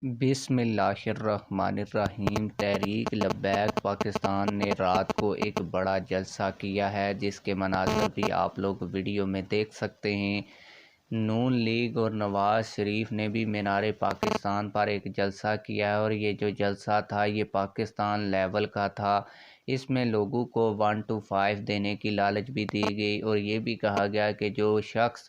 بسم اللہ الرحمن الرحیم۔ تحریک لبیک پاکستان نے رات کو ایک بڑا جلسہ کیا ہے، جس کے مناظر بھی آپ لوگ ویڈیو میں دیکھ سکتے ہیں۔ نون لیگ اور نواز شریف نے بھی مینار پاکستان پر ایک جلسہ کیا ہے، اور یہ جو جلسہ تھا یہ پاکستان لیول کا تھا۔ اس میں لوگوں کو 1 to 5 دینے کی لالچ بھی دی گئی، اور یہ بھی کہا گیا کہ جو شخص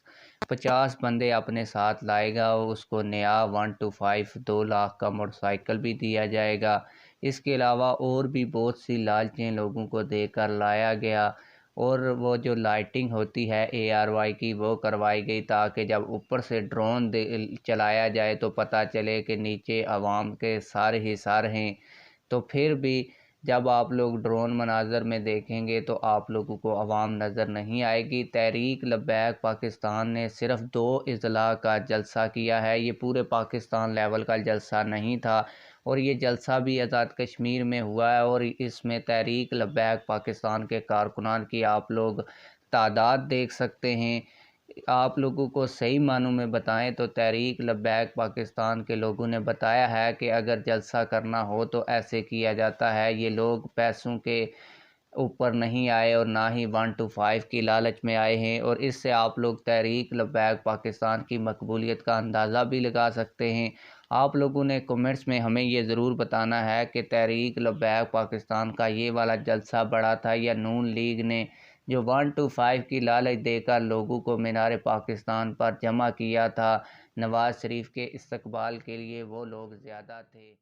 50 بندے اپنے ساتھ لائے گا اس کو نیا 1 to 5 2 لاکھ کا موٹر سائیکل بھی دیا جائے گا۔ اس کے علاوہ اور بھی بہت سی لالچیں لوگوں کو دے کر لایا گیا، اور وہ جو لائٹنگ ہوتی ہے ARY کی وہ کروائی گئی، تاکہ جب اوپر سے ڈرون چلایا جائے تو پتہ چلے کہ نیچے عوام کے سارے ہی سار ہیں۔ تو پھر بھی جب آپ لوگ ڈرون مناظر میں دیکھیں گے تو آپ لوگوں کو عوام نظر نہیں آئے گی۔ تحریک لبیک پاکستان نے صرف 2 اضلاع کا جلسہ کیا ہے، یہ پورے پاکستان لیول کا جلسہ نہیں تھا، اور یہ جلسہ بھی آزاد کشمیر میں ہوا ہے، اور اس میں تحریک لبیک پاکستان کے کارکنان کی آپ لوگ تعداد دیکھ سکتے ہیں۔ آپ لوگوں کو صحیح معنوں میں بتائیں تو تحریک لبیک پاکستان کے لوگوں نے بتایا ہے کہ اگر جلسہ کرنا ہو تو ایسے کیا جاتا ہے، یہ لوگ پیسوں کے اوپر نہیں آئے اور نہ ہی 1 to 5 کی لالچ میں آئے ہیں، اور اس سے آپ لوگ تحریک لبیک پاکستان کی مقبولیت کا اندازہ بھی لگا سکتے ہیں۔ آپ لوگوں نے کمنٹس میں ہمیں یہ ضرور بتانا ہے کہ تحریک لبیک پاکستان کا یہ والا جلسہ بڑا تھا، یا نون لیگ نے جو 1 to 5 کی لالچ دے کر لوگوں کو مینار پاکستان پر جمع کیا تھا نواز شریف کے استقبال کے لیے، وہ لوگ زیادہ تھے۔